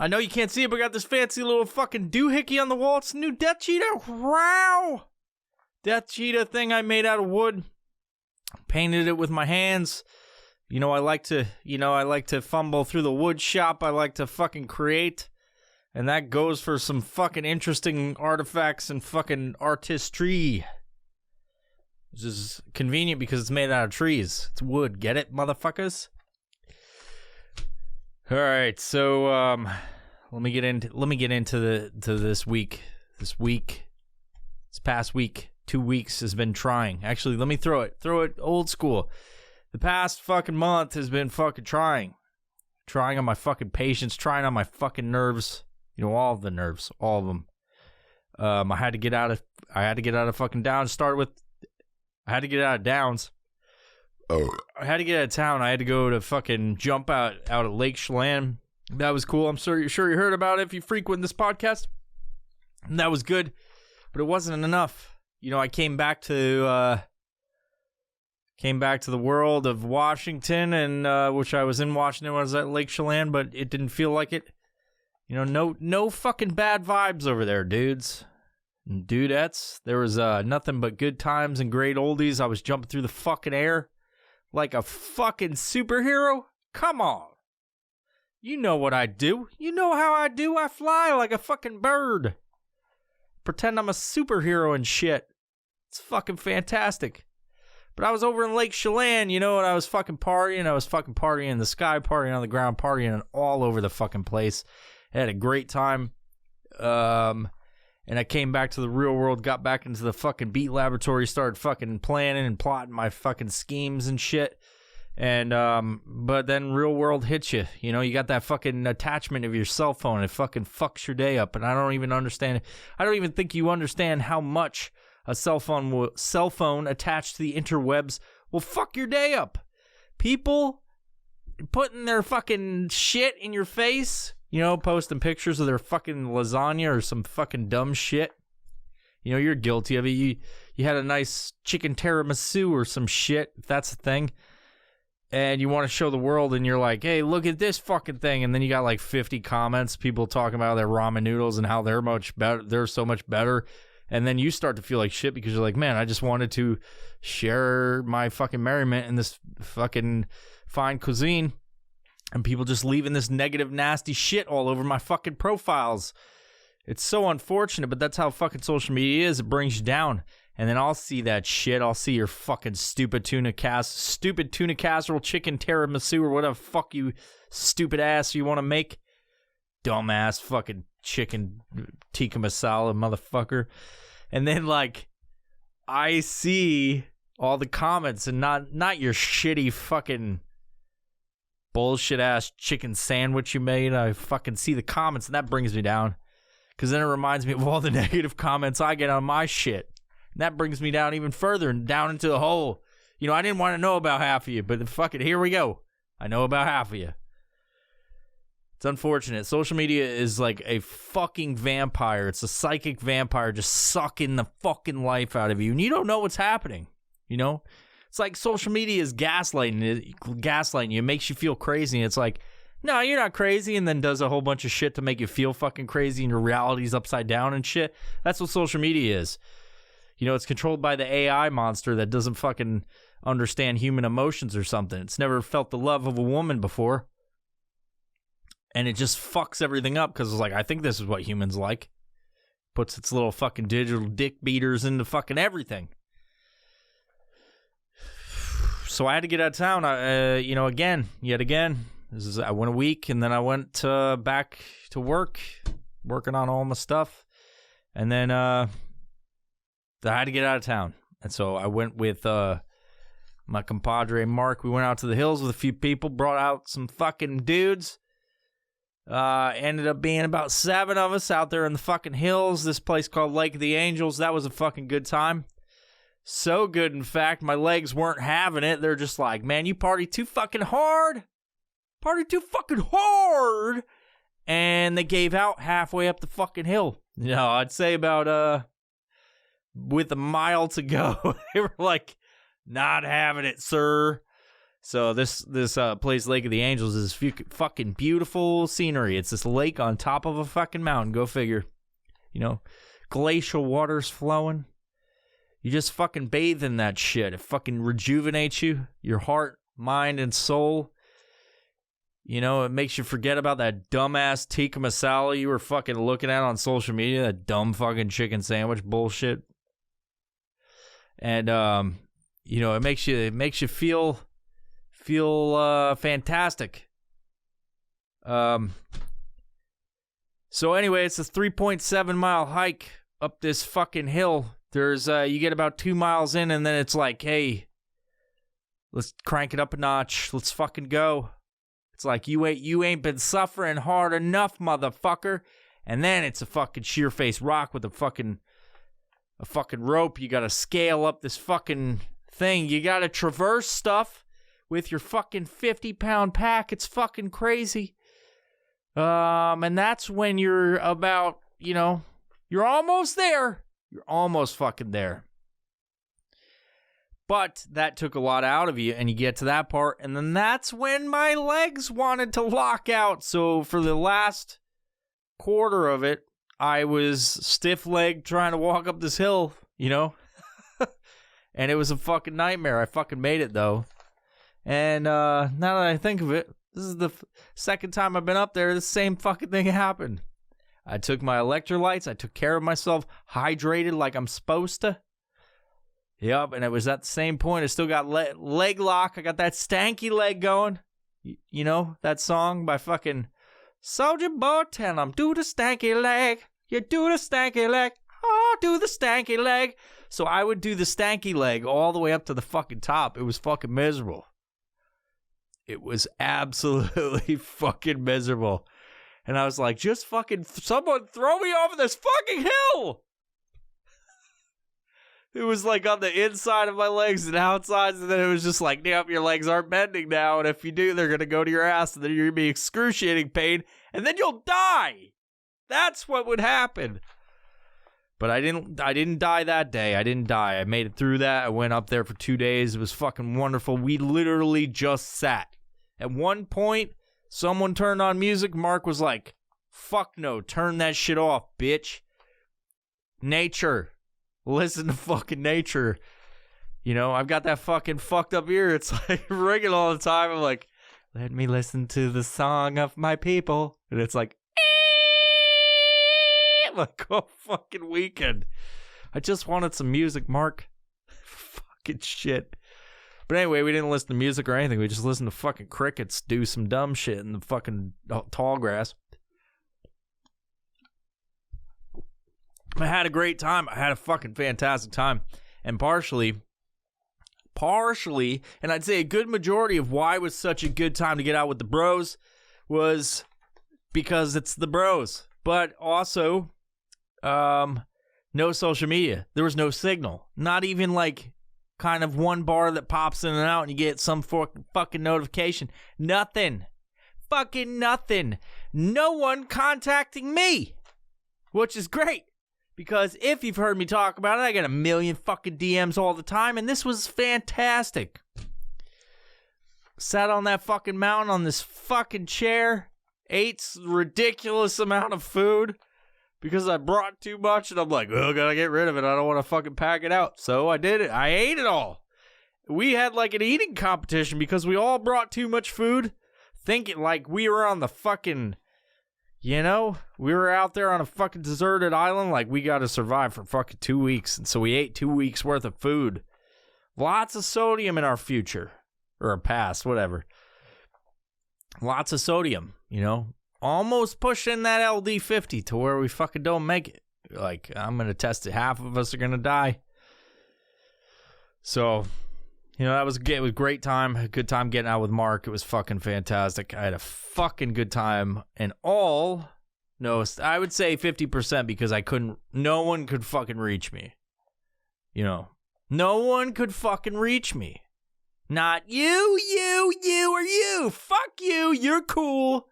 I know you can't see it, but I got this fancy little fucking doohickey on the wall. It's a new Death Cheetah. Wow! Death Cheetah thing I made out of wood. Painted it with my hands. You know, I like to fumble through the wood shop. I like to fucking create. And that goes for some fucking interesting artifacts and fucking artistry. Which is convenient because it's made out of trees. It's wood. Get it, motherfuckers? All right, so let me get into this week. This past week, 2 weeks has been trying. Actually, let me throw it old school. The past fucking month has been fucking trying on my fucking patience, trying on my fucking nerves. You know, all of the nerves, all of them. I had to get out of fucking Downs. I had to get out of Downs. I had to get out of town. I had to go to fucking jump out at Lake Chelan. That was cool. I'm sure you heard about it if you frequent this podcast. And that was good, but it wasn't enough. You know, I came back to the world of Washington, and which I was in Washington when I was at Lake Chelan, but it didn't feel like it. You know, no fucking bad vibes over there, dudes and dudettes. There was nothing but good times and great oldies. I was jumping through the fucking air like a fucking superhero? Come on. You know what I do. You know how I do. I fly like a fucking bird. Pretend I'm a superhero and shit. It's fucking fantastic. But I was over in Lake Chelan, you know, and I was fucking partying. I was fucking partying in the sky, partying on the ground, partying all over the fucking place. I had a great time. And I came back to the real world, got back into the fucking beat laboratory, started fucking planning and plotting my fucking schemes and shit. And, but then real world hits you. You know, you got that fucking attachment of your cell phone. It fucking fucks your day up. And I don't even understand it. I don't even think you understand how much a cell phone attached to the interwebs will fuck your day up. People putting their fucking shit in your face. You know, posting pictures of their fucking lasagna or some fucking dumb shit. You know, you're guilty of it. You had a nice chicken tiramisu or some shit, if that's a thing. And you want to show the world and you're like, hey, look at this fucking thing. And then you got like 50 comments, people talking about their ramen noodles and how they're much better. They're so much better. And then you start to feel like shit because you're like, man, I just wanted to share my fucking merriment in this fucking fine cuisine. And people just leaving this negative, nasty shit all over my fucking profiles. It's so unfortunate, but that's how fucking social media is. It brings you down. And then I'll see that shit. I'll see your fucking stupid tuna casserole, chicken tiramisu, or whatever fuck you stupid ass you want to make. Dumbass fucking chicken tikka masala, motherfucker. And then, like, I see all the comments and not your shitty fucking bullshit ass chicken sandwich you made. I fucking see the comments and that brings me down. Because then it reminds me of all the negative comments I get on my shit. And that brings me down even further and down into the hole. You know, I didn't want to know about half of you, but fucking here we go. I know about half of you. It's unfortunate. Social media is like a fucking vampire. It's a psychic vampire just sucking the fucking life out of you. And you don't know what's happening, you know? It's like social media is gaslighting you. It makes you feel crazy. And it's like, no, you're not crazy. And then does a whole bunch of shit to make you feel fucking crazy and your reality's upside down and shit. That's what social media is. You know, it's controlled by the AI monster that doesn't fucking understand human emotions or something. It's never felt the love of a woman before. And it just fucks everything up because it's like, I think this is what humans like. Puts its little fucking digital dick beaters into fucking everything. So I had to get out of town, yet again. I went a week, and then I went back to work, working on all my stuff. And then I had to get out of town. And so I went with my compadre, Mark. We went out to the hills with a few people, brought out some fucking dudes. Ended up being about 7 of us out there in the fucking hills. This place called Lake of the Angels. That was a fucking good time. So good, in fact, my legs weren't having it. They're just like, man, you party too fucking hard. Party too fucking hard. And they gave out halfway up the fucking hill. You know, I'd say about, with a mile to go. They were like, not having it, sir. So this place, Lake of the Angels, is fucking beautiful scenery. It's this lake on top of a fucking mountain. Go figure. You know, glacial waters flowing. You just fucking bathe in that shit. It fucking rejuvenates you, your heart, mind, and soul. You know, it makes you forget about that dumbass tikka masala you were fucking looking at on social media, that dumb fucking chicken sandwich bullshit. And you know, it makes you feel fantastic. So anyway, it's a 3.7 mile hike up this fucking hill. There's you get about 2 miles in, and then it's like, hey, let's crank it up a notch. Let's fucking go. It's like you ain't been suffering hard enough, motherfucker. And then it's a fucking sheer face rock with a fucking rope. You gotta scale up this fucking thing. You gotta traverse stuff with your fucking 50-pound pack. It's fucking crazy. And that's when you're about, you know, you're almost there. You're almost fucking there. But that took a lot out of you, and you get to that part, and then that's when my legs wanted to lock out. So for the last quarter of it, I was stiff-legged trying to walk up this hill, you know? And it was a fucking nightmare. I fucking made it, though. And now that I think of it, this is the second time I've been up there, the same fucking thing happened. I took my electrolytes. I took care of myself, hydrated like I'm supposed to. Yep, and it was at the same point. I still got leg lock. I got that stanky leg going. You know, that song by fucking Soulja Boy, tell 'em, do the stanky leg. You do the stanky leg. Oh, do the stanky leg. So I would do the stanky leg all the way up to the fucking top. It was fucking miserable. It was absolutely fucking miserable. And I was like, just fucking someone throw me off of this fucking hill. It was like on the inside of my legs and outside. And then it was just like, damn, your legs aren't bending now. And if you do, they're going to go to your ass. And then you're going to be excruciating pain. And then you'll die. That's what would happen. But I didn't die that day. I didn't die. I made it through that. I went up there for 2 days. It was fucking wonderful. We literally just sat. At one point, someone turned on music. Mark was like, fuck no, turn that shit off, bitch. Nature. Listen to fucking nature. You know, I've got that fucking fucked up ear. It's like ringing all the time. I'm like, let me listen to the song of my people. And it's like, like a fucking weekend. I just wanted some music, Mark. Fucking shit. But anyway, we didn't listen to music or anything. We just listened to fucking crickets do some dumb shit in the fucking tall grass. I had a great time. I had a fucking fantastic time. And partially, and I'd say a good majority of why it was such a good time to get out with the bros was because it's the bros. But also, no social media. There was no signal. Not even like kind of one bar that pops in and out and you get some fucking notification. Nothing. Fucking nothing. No one contacting me. Which is great. Because if you've heard me talk about it, I get a million fucking DMs all the time, and this was fantastic. Sat on that fucking mountain on this fucking chair, ate a ridiculous amount of food because I brought too much, and I'm like, oh, gotta get rid of it. I don't want to fucking pack it out. So I did it. I ate it all. We had like an eating competition because we all brought too much food, thinking like we were on the fucking... You know, we were out there on a fucking deserted island like we got to survive for fucking 2 weeks. And so we ate 2 weeks worth of food. Lots of sodium in our future. Or our past, whatever. Lots of sodium, you know. Almost pushing that LD50 to where we fucking don't make it. Like, I'm going to test it. Half of us are going to die. So... You know, it was a great time. A good time getting out with Mark. It was fucking fantastic. I had a fucking good time. And I would say 50% because no one could fucking reach me. You know, no one could fucking reach me. Not you, or you. Fuck you. You're cool.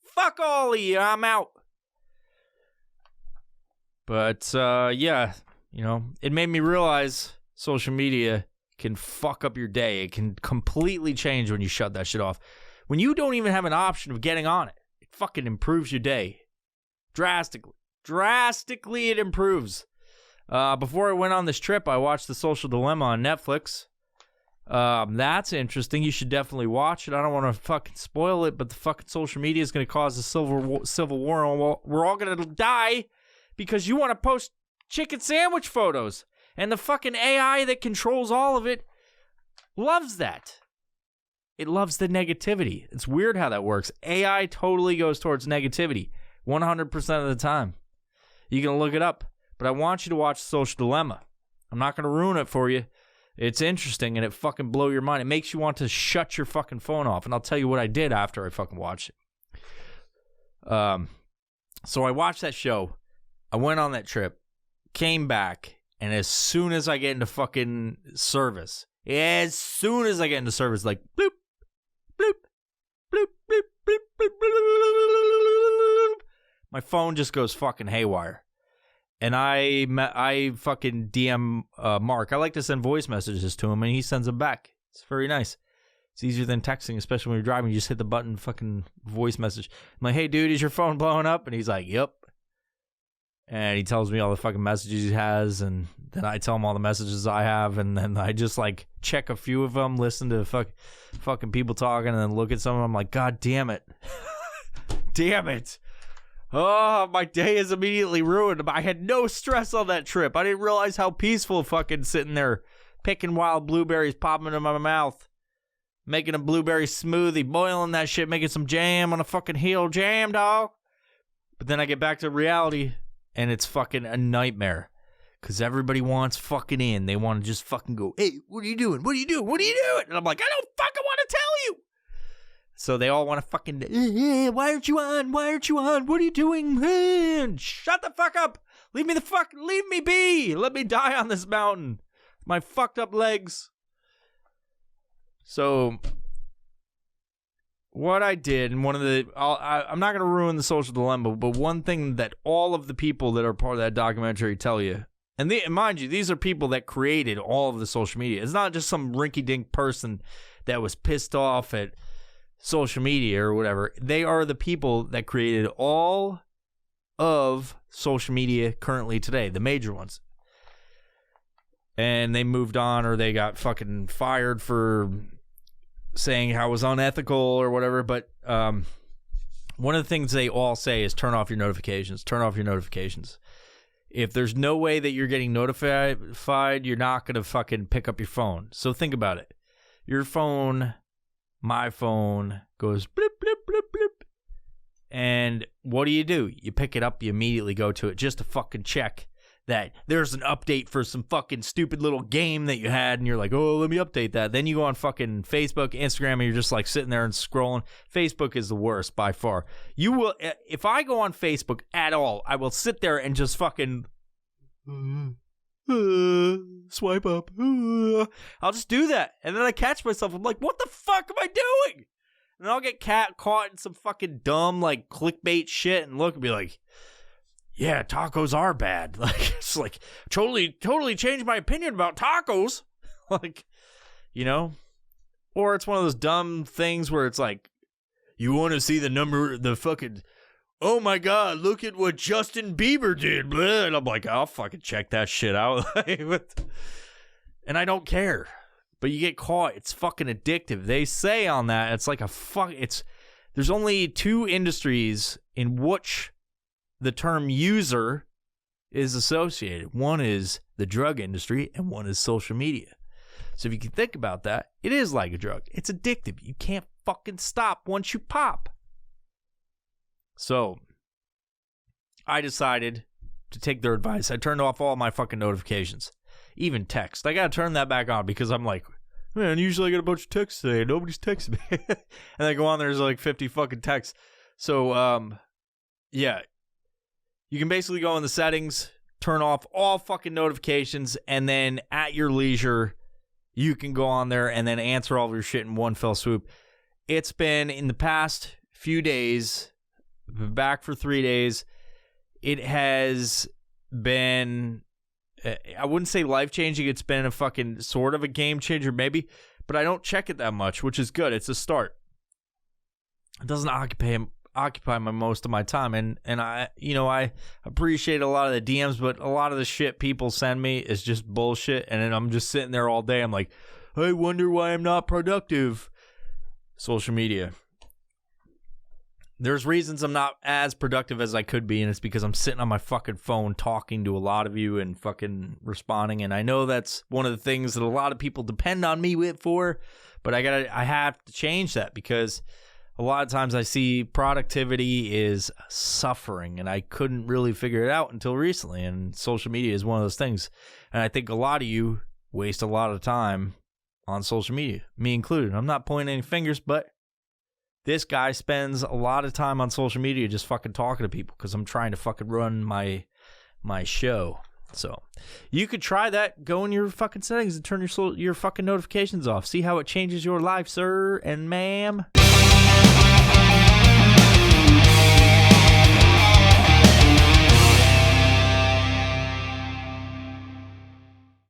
Fuck all of you. I'm out. But, yeah, you know, it made me realize social media can fuck up your day. It can completely change when you shut that shit off. When you don't even have an option of getting on it, it fucking improves your day. Drastically. Drastically it improves. Before I went on this trip, I watched The Social Dilemma on Netflix. That's interesting. You should definitely watch it. I don't want to fucking spoil it, but the fucking social media is going to cause a civil war, and we're all going to die because you want to post chicken sandwich photos. And the fucking AI that controls all of it loves that. It loves the negativity. It's weird how that works. AI totally goes towards negativity 100% of the time. You can look it up. But I want you to watch Social Dilemma. I'm not going to ruin it for you. It's interesting and it fucking blow your mind. It makes you want to shut your fucking phone off. And I'll tell you what I did after I fucking watched it. So I watched that show. I went on that trip. Came back. And as soon as I get into fucking service, like bloop, bloop, bloop, bloop, bloop, bloop, bloop, my phone just goes fucking haywire. And I fucking DM Mark. I like to send voice messages to him, and he sends them back. It's very nice. It's easier than texting, especially when you're driving. You just hit the button, fucking voice message. I'm like, hey, dude, is your phone blowing up? And he's like, yep. And he tells me all the fucking messages he has, and then I tell him all the messages I have, and then I just, like, check a few of them, listen to fucking people talking, and then look at some of them. I'm like, God damn it. Damn it. Oh, my day is immediately ruined. I had no stress on that trip. I didn't realize how peaceful fucking sitting there, picking wild blueberries, popping them in my mouth, making a blueberry smoothie, boiling that shit, making some jam on a fucking heel jam, dog. But then I get back to reality, and it's fucking a nightmare. Because everybody wants fucking in. They want to just fucking go, hey, what are you doing? What are you doing? What are you doing? And I'm like, I don't fucking want to tell you. So they all want to fucking, why aren't you on? Why aren't you on? What are you doing? Shut the fuck up. Leave me be. Let me die on this mountain. My fucked up legs. So what I did, and I'm not going to ruin the Social Dilemma, but one thing that all of the people that are part of that documentary tell you, and mind you, these are people that created all of the social media. It's not just some rinky-dink person that was pissed off at social media or whatever. They are the people that created all of social media currently today, the major ones. And they moved on, or they got fucking fired for saying how it was unethical or whatever. But one of the things they all say is turn off your notifications. Turn off your notifications. If there's no way that you're getting notified, you're not going to fucking pick up your phone. So think about it. Your phone, my phone, goes blip, blip, blip, blip. And what do? You pick it up, you immediately go to it just to fucking check that there's an update for some fucking stupid little game that you had, and you're like, oh, let me update that. Then you go on fucking Facebook, Instagram, and you're just like sitting there and scrolling. Facebook is the worst by far. You will, if I go on Facebook at all, I will sit there and just fucking swipe up. I'll just do that. And then I catch myself. I'm like, what the fuck am I doing? And I'll get caught in some fucking dumb like clickbait shit and look and be like, yeah, tacos are bad. Like, it's like, totally changed my opinion about tacos. Like, you know? Or it's one of those dumb things where it's like, you want to see the fucking, oh my God, look at what Justin Bieber did. Blah. And I'm like, I'll fucking check that shit out. And I don't care. But you get caught. It's fucking addictive. They say on that, it's like there's only two industries in which the term user is associated. One is the drug industry and one is social media. So if you can think about that, it is like a drug. It's addictive. You can't fucking stop once you pop. So I decided to take their advice. I turned off all my fucking notifications, even text. I got to turn that back on because I'm like, man, usually I get a bunch of texts today. Nobody's texting me. And I go on, there's like 50 fucking texts. So, yeah. You can basically go in the settings, turn off all fucking notifications, and then at your leisure, you can go on there and then answer all of your shit in one fell swoop. It's been, in the past few days, been back for 3 days, it has been I wouldn't say life-changing. It's been a fucking sort of a game changer maybe, but I don't check it that much, which is good. It's a start. It doesn't occupy most of my time, and I appreciate a lot of the DMs, but a lot of the shit people send me is just bullshit, and then I'm just sitting there all day. I'm like, I wonder why I'm not productive. Social media. There's reasons I'm not as productive as I could be, and it's because I'm sitting on my fucking phone talking to a lot of you and fucking responding, and I know that's one of the things that a lot of people depend on me for, but I have to change that, because a lot of times I see productivity is suffering, and I couldn't really figure it out until recently, and social media is one of those things, and I think a lot of you waste a lot of time on social media, me included. I'm not pointing any fingers, but this guy spends a lot of time on social media just fucking talking to people because I'm trying to fucking run my show. So you could try that. Go in your fucking settings and turn your fucking notifications off. See how it changes your life, sir and ma'am.